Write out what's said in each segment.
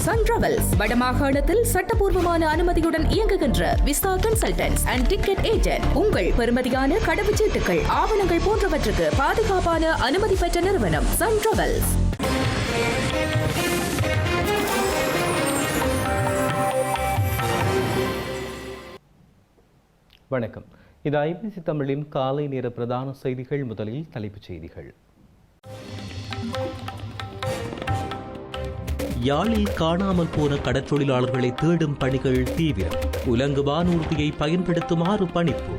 Sun travels வடமாகாணத்தில் சட்டபூர்வமான அனுமதியுடன் இயங்குகின்ற visa consultants and ticket agent. உங்கள் பெறுமதியான கடவுச்சீட்டுகள், ஆவணங்கள் போன்றவற்றுக்கு பாதுகாப்பான அனுமதி பெற்ற நிறுவனம் சன் டிராவல்ஸ். வணக்கம். இது ஐபிசி தமிழின் காலை நேர பிரதான செய்திகள். முதலில் தலைப்புச் செய்திகள். யாழில் காணாமல் போன கடற்றொழிலாளர்களை தேடும் பணிகள் தீவிரம். உலங்கு வானூர்தியை பயன்படுத்துமாறு பணிப்பு.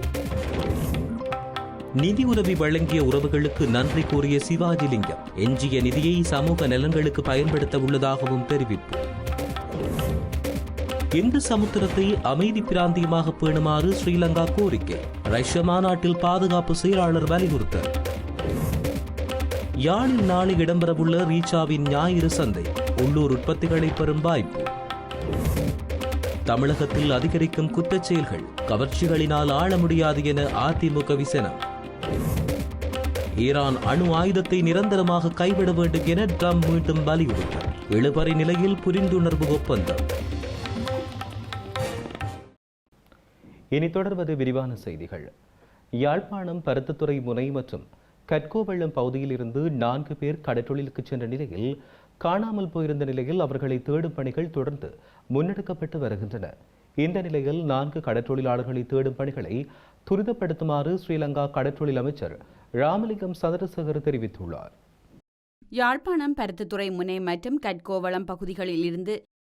நிதியுதவி வழங்கிய உறவுகளுக்கு நன்றி கூறிய சிவாஜிலிங்கம். எஞ்சிய நிதியை சமூக நலன்களுக்கு பயன்படுத்த உள்ளதாகவும் தெரிவிப்பு. இந்து சமுத்திரத்தை அமைதி பிராந்தியமாக பேணுமாறு ஸ்ரீலங்கா கோரிக்கை. ரஷ்ய மாநாட்டில் பாதுகாப்பு செயலாளர் வலியுறுத்தல். யாழில் நாளை இடம்பெறவுள்ள ரீச்சாவின் ஞாயிறு சந்தை. உள்ளூர் உற்பத்திகளை பெறும் வாய்ப்பு. தமிழகத்தில் அதிகரிக்கும் குற்றச் செயல்கள். கவர்ச்சிகளினால் ஆள முடியாது என அதிமுக விசனம். ஈரான் அணு ஆயுதத்தை நிரந்தரமாக கைவிட வேண்டும் என ட்ரம்ப் மீண்டும் வலியுறுத்தல். இழுபறி நிலையில் புரிந்துணர்வு ஒப்பந்தம். இனி தொடர்வது விரிவான செய்திகள். யாழ்ப்பாணம் பருத்தித்துறை முனை மற்றும் கட்கோவெள்ளம் பகுதியில் இருந்து 4 பேர் கடற்றொழிலுக்கு சென்ற நிலையில் காணாமல் போயிருந்த நிலையில் அவர்களை தேடும் பணிகள் தொடர்ந்து முன்னெடுக்கப்பட்டு வருகின்றன. இந்த நிலையில் 4 கடற்றொழிலாளர்களை தேடும் பணிகளை துரிதப்படுத்துமாறு ஸ்ரீலங்கா கடற்றொழில் அமைச்சர் ராமலிங்கம் சந்திரசேகர் தெரிவித்துள்ளார். யாழ்ப்பாணம் பருத்தித்துறை முனை மற்றும் கட்கோவளம் பகுதிகளில் இருந்து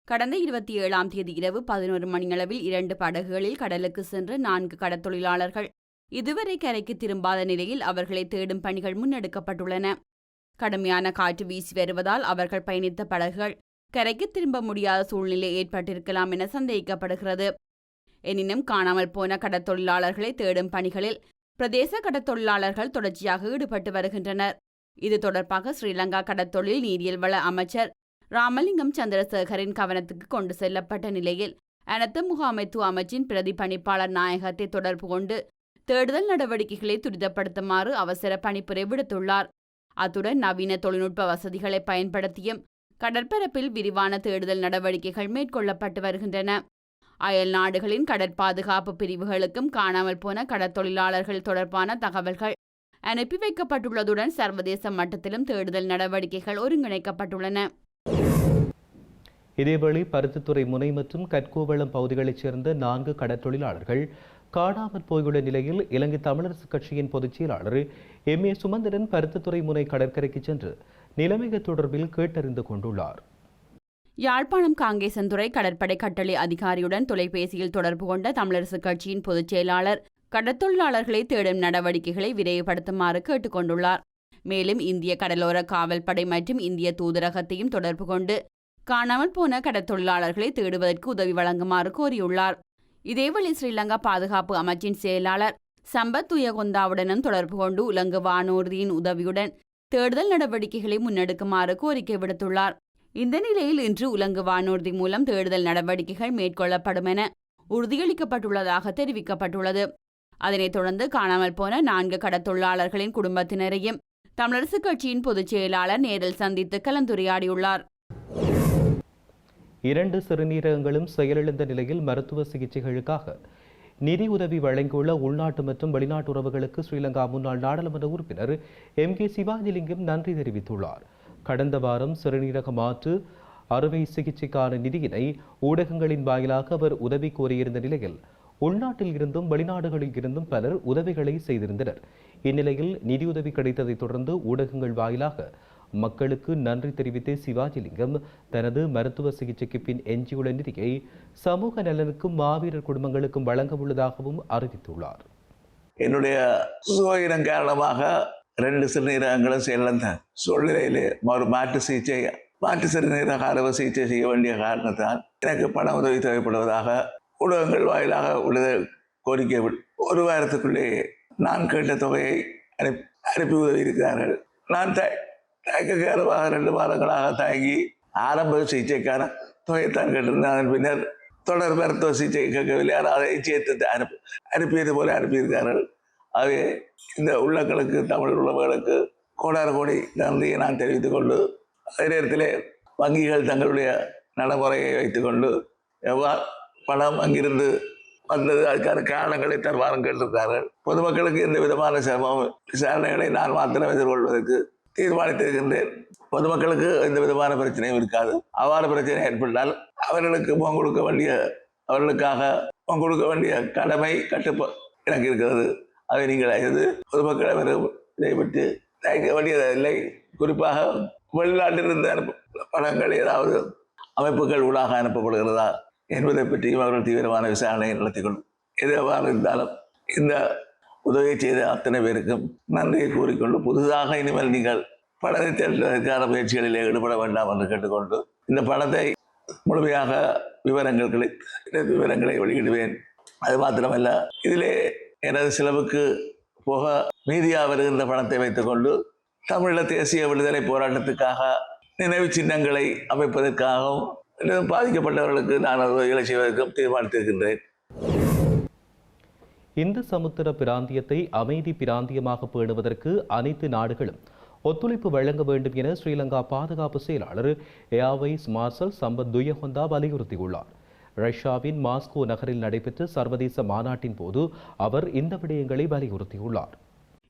கடந்த 27ஆம் தேதி இரவு 11 மணியளவில் 2 படகுகளில் கடலுக்கு சென்ற 4 கடற்தொழிலாளர்கள் இதுவரை கரைக்கு திரும்பாத நிலையில் அவர்களை தேடும் பணிகள் முன்னெடுக்கப்பட்டுள்ளன. கடுமையான காற்று வீசி வருவதால் அவர்கள் பயணித்த படகுகள் கரைக்கு திரும்ப முடியாத சூழ்நிலை ஏற்பட்டிருக்கலாம் என சந்தேகிக்கப்படுகிறது. எனினும் காணாமல் போன கடற்தொழிலாளர்களை தேடும் பணிகளில் பிரதேச கடற்தொழிலாளர்கள் தொடர்ச்சியாக ஈடுபட்டு வருகின்றனர். இது தொடர்பாக ஸ்ரீலங்கா கடற்தொழில் நீரியல் வள அமைச்சர் ராமலிங்கம் சந்திரசேகரின் கவனத்துக்கு கொண்டு செல்லப்பட்ட நிலையில் அனர்த்த முகாமைத்துவ அமைச்சின் பிரதி பணிப்பாளர் நாயகத்தை தொடர்பு கொண்டு தேடுதல் நடவடிக்கைகளை துரிதப்படுத்துமாறு அவசர பணிப்புரை விடுத்துள்ளார். அத்துடன் நவீன தொழில்நுட்ப வசதிகளை பயன்படுத்தியும் கடற்பரப்பில் விரிவான தேடுதல் நடவடிக்கைகள் மேற்கொள்ளப்பட்டு வருகின்றன. அயல் நாடுகளின் கடற்பாதுகாப்பு பிரிவுகளுக்கும் காணாமல் போன கடற்தொழிலாளர்கள் தொடர்பான தகவல்கள் அனுப்பி வைக்கப்பட்டுள்ளதுடன் சர்வதேச மட்டத்திலும் தேடுதல் நடவடிக்கைகள் ஒருங்கிணைக்கப்பட்டுள்ளன. இதேவேளை பருத்தித்துறை முனை மற்றும் கட்கோவளம் பகுதிகளைச் சேர்ந்த 4 கடற்தொழிலாளர்கள் காணாமற் போயுள்ள நிலையில் இலங்கை தமிழரசு கட்சியின் பொதுச் செயலாளர் MA சுமந்திரன் பருத்தித்துறை முனை கடற்கரைக்கு சென்று நிலைமைகள் தொடர்பில் கேட்டறிந்து கொண்டுள்ளார். யாழ்ப்பாணம் காங்கேசன்துறை கடற்படை கட்டளை அதிகாரியுடன் தொலைபேசியில் தொடர்பு கொண்ட தமிழரசு கட்சியின் பொதுச் செயலாளர் கடற்தொழிலாளர்களை தேடும் நடவடிக்கைகளை விரைவுபடுத்துமாறு கேட்டுக் கொண்டுள்ளார். மேலும் இந்திய கடலோர காவல்படை மற்றும் இந்திய தூதரகத்தையும் தொடர்பு கொண்டு காணாமல் போன கடற்தொழிலாளர்களை தேடுவதற்கு உதவி வழங்குமாறு கோரியுள்ளார். இதேவேளை ஸ்ரீலங்கா பாதுகாப்பு அமைச்சின் செயலாளர் சம்பத் துயகொந்தாவுடனும் தொடர்பு கொண்டு உலங்கு வானூர்தியின் உதவியுடன் தேடுதல் நடவடிக்கைகளை முன்னெடுக்குமாறு கோரிக்கை விடுத்துள்ளார். இந்த நிலையில் இன்று உலங்கு வானூர்தி மூலம் தேடுதல் நடவடிக்கைகள் மேற்கொள்ளப்படும் என உறுதியளிக்கப்பட்டுள்ளதாக தெரிவிக்கப்பட்டுள்ளது. அதனைத் தொடர்ந்து காணாமல் போன 4 கடற்தொழிலாளர்களின் குடும்பத்தினரையும் தமிழரசு கட்சியின் பொதுச் செயலாளர் நேரில் சந்தித்து கலந்துரையாடியுள்ளார். 2 சிறுநீரகங்களும் செயலிழந்த நிலையில் மருத்துவ சிகிச்சைகளுக்காக நிதி உதவி வழங்கியுள்ள உள்நாட்டு மற்றும் வெளிநாட்டு உறவுகளுக்கு ஸ்ரீலங்கா முன்னாள் நாடாளுமன்ற உறுப்பினர் MK சிவாஜிலிங்கம் நன்றி தெரிவித்துள்ளார். கடந்த வாரம் சிறுநீரக மாற்று அறுவை சிகிச்சைக்கான நிதியினை ஊடகங்களின் வாயிலாக அவர் உதவி கோரியிருந்த நிலையில் உள்நாட்டில் இருந்தும் வெளிநாடுகளில் இருந்தும் பலர் உதவிகளை செய்திருந்தனர். இந்நிலையில் நிதியுதவி கிடைத்ததை தொடர்ந்து ஊடகங்கள் வாயிலாக மக்களுக்கு நன்றி தெரிவித்த சிவாஜிலிங்கம் தனது மருத்துவ சிகிச்சைக்கு பின் எஞ்சியுள்ள நிதியை சமூக நலனுக்கும் மாவீரர் குடும்பங்களுக்கும் வழங்க உள்ளதாகவும் அறிவித்துள்ளார். என்னுடைய சுகவீனம் காரணமாக 2 சிறுநீரகங்களும் செயலிழந்த சூழ்நிலையிலே ஒரு மாற்று சிறுநீரக அறுவை சிகிச்சை செய்ய வேண்டிய காரணத்தால் எனக்கு பண உதவி தேவைப்படுவதாக ஊடகங்கள் வாயிலாக கோரிக்கை ஒரு வாரத்துக்குள்ளே நான் கேட்ட தொகையை அனுப்பி உதவி இருக்கிறார்கள். நான் தயக்கக்காரமாக 2 மாதங்களாக தயங்கி ஆரம்ப சிகிச்சைக்கான தொகைத்தான் கேட்டிருந்தேன். அதன் பின்னர் தொடர் மருத்துவ சிகிச்சை கேட்கவில்லை. அதை சேர்த்து அனுப்பியது போல அனுப்பியிருக்கிறார்கள். ஆகவே இந்த உள்ளங்களுக்கு, தமிழ் உறவுகளுக்கு கோடான கோடி நன்றியை நான் தெரிவித்துக் கொண்டு அதே நேரத்தில் வங்கிகள் தங்களுடைய நடைமுறையை வைத்துக்கொண்டு எவ்வாறு பணம் அங்கிருந்து வந்தது, அதுக்கான காரணங்களை தருவாரம் கேட்டிருக்கிறார்கள். பொதுமக்களுக்கு எந்த விதமான சிரமம் விசாரணைகளை நான் மாத்திரம் எதிர்கொள்வதற்கு தீர்மானித்திருக்கின்றேன். பொதுமக்களுக்கு எந்த விதமான பிரச்சனையும் இருக்காது. அவ்வாறு பிரச்சனை ஏற்பட்டால் அவர்களுக்காக முகம் கொடுக்க வேண்டிய கடமை எனக்கு இருக்கிறது. அதை நீங்கள் அறிந்து பொதுமக்களிடம் இதை பற்றி தயங்க வேண்டியதில்லை. குறிப்பாக வெளிநாட்டிலிருந்து பணங்கள் ஏதாவது அமைப்புகள் ஊடாக அனுப்பப்படுகிறதா என்பதை பற்றியும் அவர்கள் தீவிரமான விசாரணை நடத்தி கொள்ளும். எதுவாறு இருந்தாலும் இந்த உதவியை செய்த அத்தனை பேருக்கும் நன்றியை கூறிக்கொண்டு, புதுதாக இனிமேல் நீங்கள் பணத்தை தேடுவதற்கான முயற்சிகளில் ஈடுபட வேண்டாம் என்று கேட்டுக்கொண்டு, இந்த பணத்தை முழுமையாக விவரங்களை வெளியிடுவேன். அது மாத்திரமல்ல, இதிலே எனது செலவுக்கு போக மீதியாக வருகின்ற பணத்தை வைத்துக்கொண்டு தமிழீழ தேசிய விடுதலை போராட்டத்துக்காக நினைவு சின்னங்களை அமைப்பதற்காகவும் பாதிக்கப்பட்டவர்களுக்கு நான் உதவிகளை செய்வதற்கும் தீர்மானித்திருக்கின்றேன். இந்து சமுத்திர பிராந்தியத்தை அமைதி பிராந்தியமாக பேணுவதற்கு அனைத்து நாடுகளும் ஒத்துழைப்பு வழங்க வேண்டும் என ஸ்ரீலங்கா பாதுகாப்பு செயலாளர் ஏர்வைஸ் மார்ஷல் சம்பத் துயஹொந்தா வலியுறுத்தியுள்ளார். ரஷ்யாவின் மாஸ்கோ நகரில் நடைபெற்ற சர்வதேச மாநாட்டின் போது அவர் இந்த விடயங்களை வலியுறுத்தியுள்ளார்.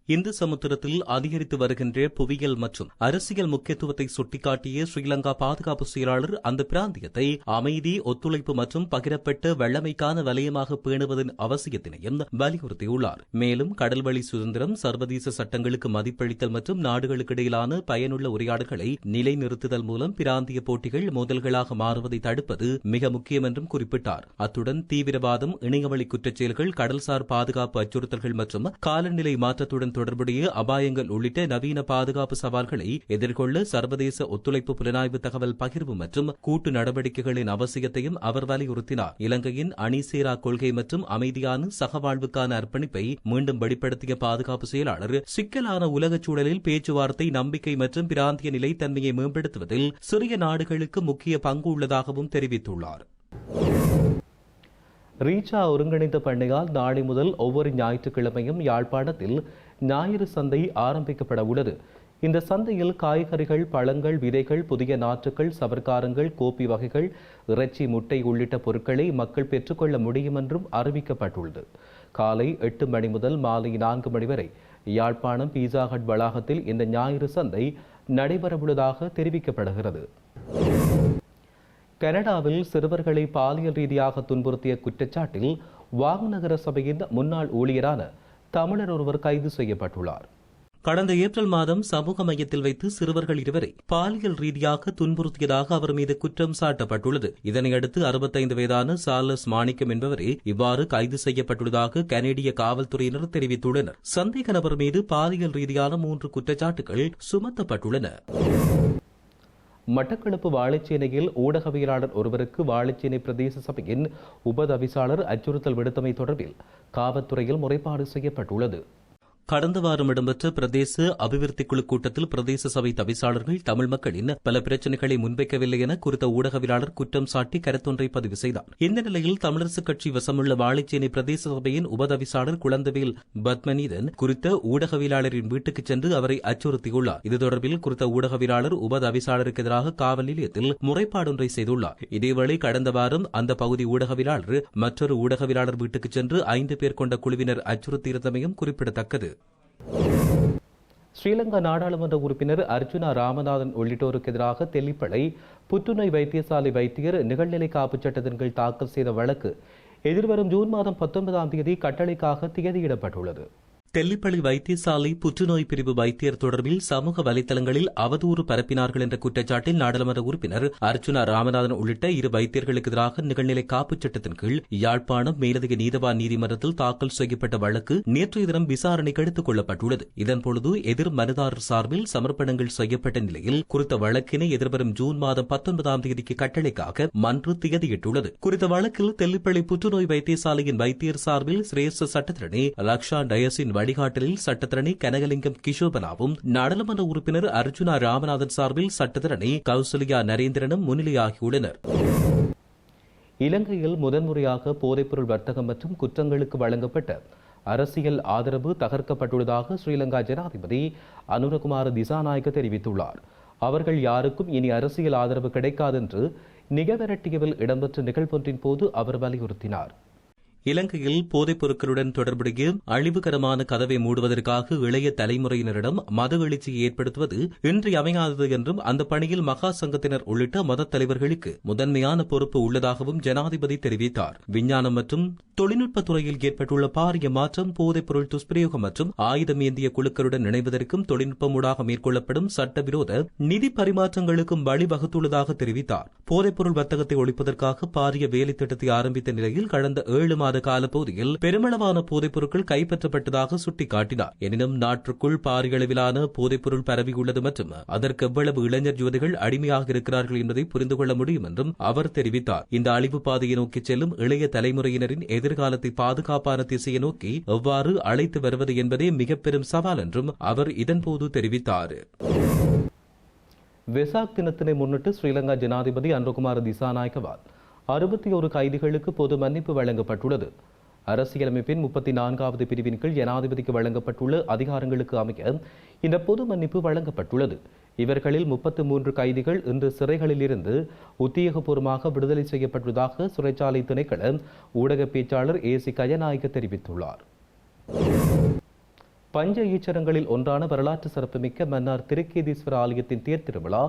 இந்து சமுத்திரத்தில் அதிகரித்து வருகின்ற புவியியல் மற்றும் அரசியல் முக்கியத்துவத்தை சுட்டிக்காட்டிய ஸ்ரீலங்கா பாதுகாப்பு செயலாளர் அந்த பிராந்தியத்தை அமைதி, ஒத்துழைப்பு மற்றும் பகிரப்பட்ட வல்லமைக்கான வலயமாக பேணுவதன் அவசியத்தினையும் வலியுறுத்தியுள்ளார். மேலும் கடல்வழி சுதந்திரம், சர்வதேச சட்டங்களுக்கு மதிப்பளித்தல் மற்றும் நாடுகளுக்கு இடையிலான பயனுள்ள உரையாடல்களை நிலைநிறுத்துதல் மூலம் பிராந்திய போட்டிகள் மோதல்களாக மாறுவதை தடுப்பது மிக முக்கியம் என்றும் குறிப்பிட்டார். அத்துடன் தீவிரவாதம், இணையவழி குற்றச்செயல்கள், கடல்சார் பாதுகாப்பு அச்சுறுத்தல்கள் மற்றும் காலநிலை மாற்றத்துடன் தொடர்புடைய அபாயங்கள் உள்ளிட்ட நவீன பாதுகாப்பு சவால்களை எதிர்கொள்ள சர்வதேச ஒத்துழைப்பு, புலனாய்வு, தகவல் பகிர்வு மற்றும் கூட்டு நடவடிக்கைகளின் அவசியத்தையும் அவர் வலியுறுத்தினார். இலங்கையின் அணிசேரா கொள்கை மற்றும் அமைதியான சகவாழ்வுக்கான அர்ப்பணிப்பை மீண்டும் வெளிப்படுத்திய பாதுகாப்பு செயலாளர் சிக்கலான உலகச் சூழலில் பேச்சுவார்த்தை, நம்பிக்கை மற்றும் பிராந்திய நிலைத்தன்மையை மேம்படுத்துவதில் சிறிய நாடுகளுக்கு முக்கிய பங்கு உள்ளதாகவும் தெரிவித்துள்ளார். ரீச்சா ஒருங்கிணைந்த பண்ணையால் நாளை முதல் ஒவ்வொரு ஞாயிற்றுக்கிழமையும் யாழ்ப்பாணத்தில் ஞாயிறு சந்தை ஆரம்பிக்கப்பட உள்ளது. இந்த சந்தையில் காய்கறிகள், பழங்கள், விதைகள், புதிய நாற்றுக்கள், சவர்க்காரங்கள், கோப்பி வகைகள், இறைச்சி, முட்டை உள்ளிட்ட பொருட்களை மக்கள் பெற்றுக்கொள்ள முடியும் என்றும் அறிவிக்கப்பட்டுள்ளது. காலை 8 மணி முதல் மாலை 4 மணி வரை யாழ்ப்பாணம் பீஸா ஹட் வளாகத்தில் இந்த ஞாயிறு சந்தை நடைபெறவுள்ளதாக தெரிவிக்கப்படுகிறது. கனடாவில் சிறுவர்களை பாலியல் ரீதியாக துன்புறுத்திய குற்றச்சாட்டில் வாகநகர சபையின் முன்னாள் ஊழியரான தமிழர் ஒருவர் கைது செய்யப்பட்டுள்ளார். கடந்த ஏப்ரல் மாதம் சமூக மையத்தில் வைத்து சிறுவர்கள் 2 பாலியல் ரீதியாக துன்புறுத்தியதாக அவர் மீது குற்றம் சாட்டப்பட்டுள்ளது. இதனையடுத்து 65 வயதான சார்லஸ் மாணிக்கம் என்பவரே இவ்வாறு கைது செய்யப்பட்டுள்ளதாக கனேடிய காவல்துறையினர் தெரிவித்துள்ளனர். சந்தேக நபர் மீது பாலியல் ரீதியான 3 குற்றச்சாட்டுகள் சுமத்தப்பட்டுள்ளன. மட்டக்களப்பு வாழைச்சேனையில் ஊடகவியலாளர் ஒருவருக்கு வாழைச்சேனை பிரதேச சபையின் உபதவிசாளர் அச்சுறுத்தல் விடுத்தமை தொடர்பில் காவல்துறையில் முறைப்பாடு செய்யப்பட்டுள்ளது. கடந்த வாரம் இடம்பெற்ற பிரதேச அபிவிருத்தி குழு கூட்டத்தில் பிரதேச சபை தவிசாளர்கள் தமிழ் மக்களின் பல பிரச்சினைகளை முன்வைக்கவில்லை என குறித்த ஊடகவியலாளர் குற்றம் சாட்டி கருத்தொன்றை பதிவு செய்தார். இந்த நிலையில் தமிழரசுக் கட்சி வசமுள்ள வாழைச்சேனை பிரதேச சபையின் உபதவிசாளர் குழந்தவேல் பத்மநீதன் குறித்த ஊடகவியலாளரின் வீட்டுக்கு சென்று அவரை அச்சுறுத்தியுள்ளார். இது தொடர்பில் குறித்த ஊடகவியலாளர் உபதவிசாளருக்கு எதிராக காவல் நிலையத்தில் முறைப்பாடொன்றை செய்துள்ளார். இதேவேளை கடந்த வாரம் அந்த பகுதி ஊடகவியலாளர் மற்றொரு ஊடகவியலாளர் வீட்டுக்கு சென்று 5 பேர் கொண்ட குழுவினர் அச்சுறுத்தியிருந்தமையும் குறிப்பிடத்தக்கது. ஸ்ரீலங்கா நாடாளுமன்ற உறுப்பினர் அர்ஜுனா ராமநாதன் உள்ளிட்டோருக்கு எதிராக தெல்லிப்பளை புற்றுநோய் வைத்தியசாலை வைத்தியர் நிகழ்நிலை காப்புச் சட்டத்தின் கீழ் தாக்கல் செய்த வழக்கு எதிர்வரும் ஜூன் மாதம் 19ஆம் தேதி கட்டளைக்காக திகதியிடப்பட்டுள்ளது. தெல்லிப்பளை வைத்தியசாலை புற்றுநோய் பிரிவு வைத்தியர் தொடர்பில் சமூக வலைதளங்களில் அவதூறு பரப்பினார்கள் என்ற குற்றச்சாட்டில் நாடாளுமன்ற உறுப்பினர் அர்ஜுனா ராமநாதன் உள்ளிட்ட 2 வைத்தியர்களுக்கு எதிராக நிகழ்நிலை காப்புச் சட்டத்தின் கீழ் யாழ்ப்பாணம் மேலதிக நீதவான் நீதிமன்றத்தில் தாக்கல் செய்யப்பட்ட வழக்கு நேற்றைய தினம் விசாரணைக்கு எடுத்துக் கொள்ளப்பட்டுள்ளது. இதன்பொழுது எதிர் மனுதாரர் சார்பில் சமர்ப்பணங்கள் செய்யப்பட்ட நிலையில் குறித்த வழக்கினை எதிர்வரும் ஜூன் மாதம் 19ஆம் தேதிக்கு கட்டளைக்காக மன்று திகதியிட்டுள்ளது. குறித்த வழக்கில் தெல்லிப்பளை புற்றுநோய் வைத்தியசாலையின் வைத்தியர் சார்பில் சிரேஷ்ட சட்டத்திரணி லக்ஷா டயஸின் வழிகாட்டலில் சட்டத்திரணி கனகலிங்கம் கிஷோபனாவும், நாடாளுமன்ற உறுப்பினர் அர்ஜுனா ராமநாதன் சார்பில் சட்டத்திரணி கௌசல்யா நரேந்திரனும் முன்னிலையாகியுள்ளனர். இலங்கையில் முதன்முறையாக போதைப்பொருள் வர்த்தகம் மற்றும் குற்றங்களுக்கு வழங்கப்பட்ட அரசியல் ஆதரவு தகர்க்கப்பட்டுள்ளதாக ஸ்ரீலங்கா ஜனாதிபதி அனுரகுமார திசாநாயக்க தெரிவித்துள்ளார். அவர்கள் யாருக்கும் இனி அரசியல் ஆதரவு கிடைக்காது என்று நிகவரட்டியவில் இடம்பெற்ற நிகழ்வொன்றின் போது அவர் வலியுறுத்தினார். இலங்கையில் போதைப் பொருட்களுடன் தொடர்புடைய அழிவுகரமான கதவை மூடுவதற்காக இளைய தலைமுறையினரிடம் மத எழுச்சியை ஏற்படுத்துவது இன்றியமையாதது என்றும் அந்த பணியில் மகா சங்கத்தினர் உள்ளிட்ட மதத் தலைவர்களுக்கு முதன்மையான பொறுப்பு உள்ளதாகவும் ஜனாதிபதி தெரிவித்தார். விஞ்ஞானம் மற்றும் தொழில்நுட்பத் துறையில் ஏற்பட்டுள்ள பாரிய மாற்றம் போதைப் பொருள் துஷ்பிரயோகம் மற்றும் ஆயுதம் ஏந்திய குழுக்களுடன் இணைவதற்கும் தொழில்நுட்பமூடாக மேற்கொள்ளப்படும் சட்டவிரோத நிதி பரிமாற்றங்களுக்கும் வழிவகுத்துள்ளதாக தெரிவித்தார். போதைப்பொருள் வர்த்தகத்தை ஒழிப்பதற்காக பாரிய வேலை திட்டத்தை ஆரம்பித்த நிலையில் கடந்த 7 மாத காலப்பகுதியில் பெருமளவான போதைப் பொருட்கள் கைப்பற்றப்பட்டதாக சுட்டிக்காட்டினார். எனினும் நாட்டிற்குள் பாரிய அளவிலான போதைப்பொருள் பரவியுள்ளது மற்றும் அதற்கு எவ்வளவு இளைஞர் யுவதிகள் அடிமையாக இருக்கிறார்கள் என்பதை புரிந்து கொள்ள முடியும் என்றும் அவர் தெரிவித்தார். இந்த அழிவு பாதையை நோக்கி செல்லும் இளைய தலைமுறையினரின் எதிர்காலத்தை பாதுகாப்பான திசையை நோக்கி எவ்வாறு அழைத்து வருவது என்பதே மிக பெரும் சவால் என்றும் அவர் இதன்போது தெரிவித்தார். வெசாக் தினத்தினை முன்னிட்டு ஸ்ரீலங்கா ஜனாதிபதி அனுரகுமார திசாநாயக்கவால் 61 கைதிகளுக்கு பொது மன்னிப்பு வழங்கப்பட்டுள்ளது. அரசியலமைப்பின் 34வது பிரிவின் கீழ் ஜனாதிபதிக்கு வழங்கப்பட்டுள்ள அதிகாரங்களுக்கு அமைய இந்த பொது மன்னிப்பு வழங்கப்பட்டுள்ளது. இவர்களில் 33 கைதிகள் இன்று சிறைகளில் இருந்து உத்தியோகபூர்வமாக விடுதலை செய்யப்பட்டுள்ளதாக சிறைச்சாலை திணைக்கள ஊடக பேச்சாளர் ஏசி கஜநாயக்க தெரிவித்துள்ளார். பஞ்ச ஈச்சரங்களில் ஒன்றான வரலாற்று சிறப்புமிக்க மன்னார் திருக்கேதீஸ்வர ஆலயத்தின் தேர் திருவிழா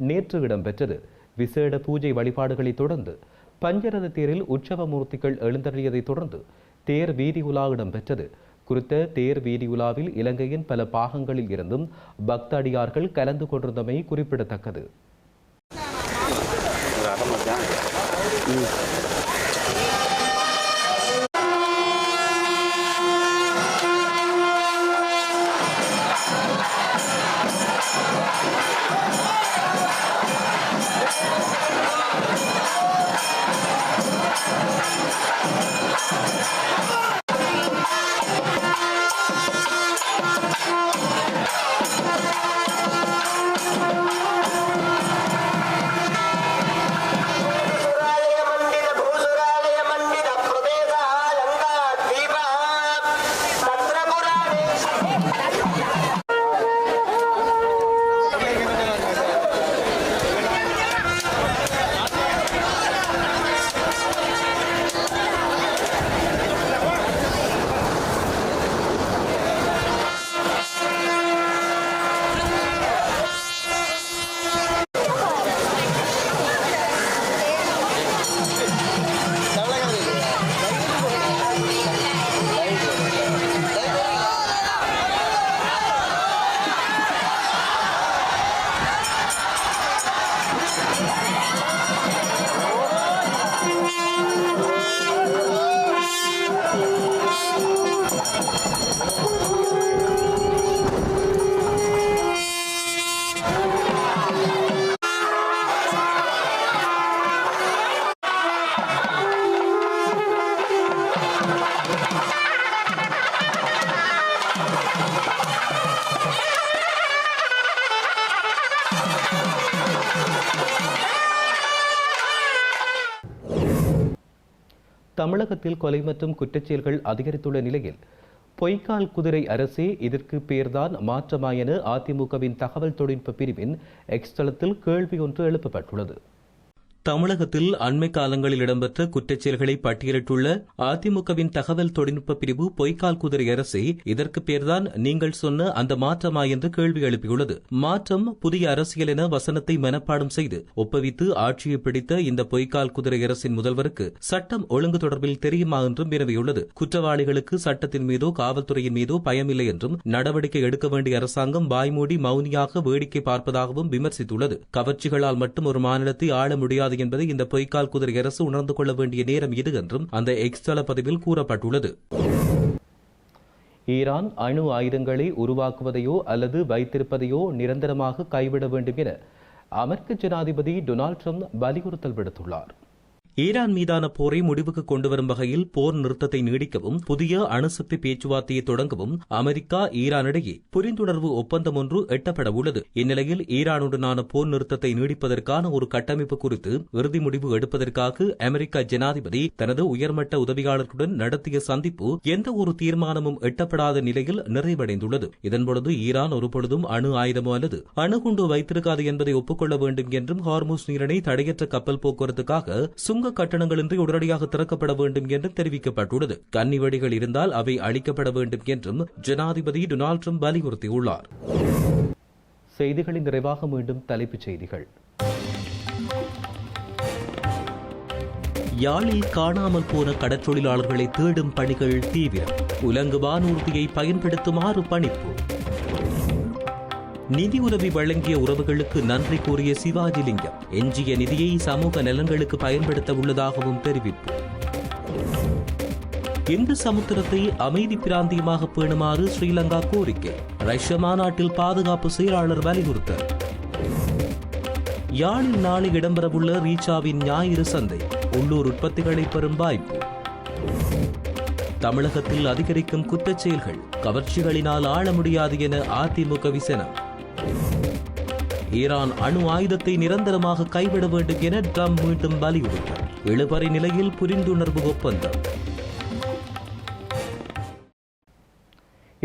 நேற்று இடம்பெற்றது. விசேட பூஜை வழிபாடுகளை தொடர்ந்து பஞ்சரத தேரில் உற்சவ மூர்த்திகள் எழுந்தருளியதைத் தொடர்ந்து தேர் வீதி உலா இடம்பெற்றது. குறித்த தேர் வீதி உலாவில் இலங்கையின் பல பாகங்களில் இருந்தும் பக்தடியார்கள் கலந்து கொண்டிருந்தமை குறிப்பிடத்தக்கது. தமிழகத்தில் கொலை மற்றும் குற்றச்செயல்கள் அதிகரித்துள்ள நிலையில் பொய்க்கால் குதிரை அரசே இதற்கு பேர்தான் மாற்றமா என அதிமுகவின் தகவல் தொழில்நுட்ப பிரிவின் எக்ஸ் தளத்தில் கேள்வி ஒன்று எழுப்பப்பட்டுள்ளது. தமிழகத்தில் அண்மை காலங்களில் இடம்பெற்ற குற்றச்செயல்களை பட்டியலிட்டுள்ள அதிமுகவின் தகவல் தொழில்நுட்ப பிரிவு பொய்க்கால் குதிரை அரசே இதற்கு பேர்தான் நீங்கள் சொன்ன அந்த மாற்றமா என்று கேள்வி எழுப்பியுள்ளது. மாற்றம் புதிய அரசியல் என வசனத்தை மனப்பாடம் செய்து ஒப்புவித்து ஆட்சியை பிடித்த இந்த பொய்க்கால் குதிரை அரசின் முதல்வருக்கு சட்டம் ஒழுங்கு தொடர்பில் தெரியுமா என்றும் வினவியுள்ளது. குற்றவாளிகளுக்கு சட்டத்தின் மீதோ காவல்துறையின் மீதோ பயமில்லை என்றும் நடவடிக்கை எடுக்க வேண்டிய அரசாங்கம் வாய்மூடி மௌனியாக வேடிக்கை பார்ப்பதாகவும் விமர்சித்துள்ளது. கவர்ச்சிகளால் மட்டும் ஒரு மாநிலத்தை ஆள முடியாது என்பதை இந்த பொய்க்கால் குதிரை அரசு உணர்ந்து கொள்ள வேண்டிய நேரம் இது என்றும் அந்த எக்ஸ் தள பதிவில் கூறப்பட்டுள்ளது. ஈரான் அணு ஆயுதங்களை உருவாக்குவதையோ அல்லது வைத்திருப்பதையோ நிரந்தரமாக கைவிட வேண்டும் என அமெரிக்க ஜனாதிபதி டொனால்ட் ட்ரம்ப் வலியுறுத்தல் விடுத்துள்ளார். ஈரான் மீதான போரை முடிவுக்கு கொண்டுவரும் வகையில் போர் நிறுத்தத்தை நீடிக்கவும் புதிய அணுசக்தி பேச்சுவார்த்தையை தொடங்கவும் அமெரிக்கா ஈரானிடையே புரிந்துணர்வு ஒப்பந்தம் ஒன்று எட்டப்பட உள்ளது. இந்நிலையில் ஈரானுடனான போர் நிறுத்தத்தை நீடிப்பதற்கான ஒரு கட்டமைப்பு குறித்து இறுதி முடிவு எடுப்பதற்காக அமெரிக்க ஜனாதிபதி தனது உயர்மட்ட உதவியாளர்களுடன் நடத்திய சந்திப்பு எந்த ஒரு தீர்மானமும் எட்டப்படாத நிலையில் நிறைவடைந்துள்ளது. இதன்பொழுது ஈரான் ஒருபொழுதும் அணு ஆயுதமோ அல்லது அணுகுண்டு வைத்திருக்காது என்பதை ஒப்புக்கொள்ள வேண்டும் என்றும் ஹார்முஸ் நீரிணை தடையற்ற கப்பல் போக்குவரத்துக்காக சுங்க கட்டணங்களின்றி உடனடியாக திறக்கப்பட வேண்டும் என்றும் தெரிவிக்கப்பட்டுள்ளது. கன்னி வெடிகள் இருந்தால் அவை அளிக்கப்பட வேண்டும் என்றும் ஜனாதிபதி டொனால்ட் ட்ரம்ப் வலியுறுத்தியுள்ளார். செய்திகளின் நிறைவாக மீண்டும் தலைப்புச் செய்திகள். யாழில் காணாமல் போன கடற்றொழிலாளர்களை தேடும் பணிகள் தீவிரம். உலங்கு வானூர்தியை பயன்படுத்துமாறு பணிப்பு. நிதியுதவி வழங்கிய உறவுகளுக்கு நன்றி கூறிய சிவாஜிலிங்கம் எஞ்சிய நிதியை சமூக நலன்களுக்கு பயன்படுத்த உள்ளதாகவும் தெரிவிப்பு. இந்து சமுத்திரத்தை அமைதி பிராந்தியமாக பேணுமாறு ஸ்ரீலங்கா கோரிக்கை. ரஷ்ய மாநாட்டில் பாதுகாப்பு செயலாளர் வலியுறுத்தல். யாழில் நாளை இடம்பெறவுள்ள ரீச்சாவின் ஞாயிறு சந்தை. உள்ளூர் உற்பத்திகளை பெறும் வாய்ப்பு. தமிழகத்தில் அதிகரிக்கும் குற்றச் செயல்கள் கவர்ச்சிகளினால் ஆள முடியாது என அதிமுக விசனம். ஈரான் அணு ஆயுதத்தை நிரந்தரமாக கைவிட வேண்டும் என ட்ரம்ப் மீண்டும் வலியுறுத்தல். இழுபறி நிலையில் புரிந்துணர்வு ஒப்பந்தம்.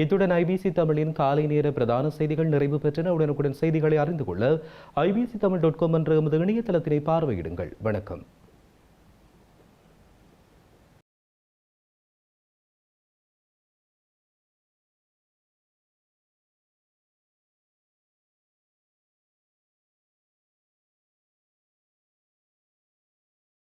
இத்துடன் ஐபிசி தமிழின் காலை நேர பிரதான செய்திகள் நிறைவு பெற்றன. உடனுக்குடன் செய்திகளை அறிந்து கொள்ள ibctamil.com என்ற எமது இணையதளத்தினை பார்வையிடுங்கள். வணக்கம்.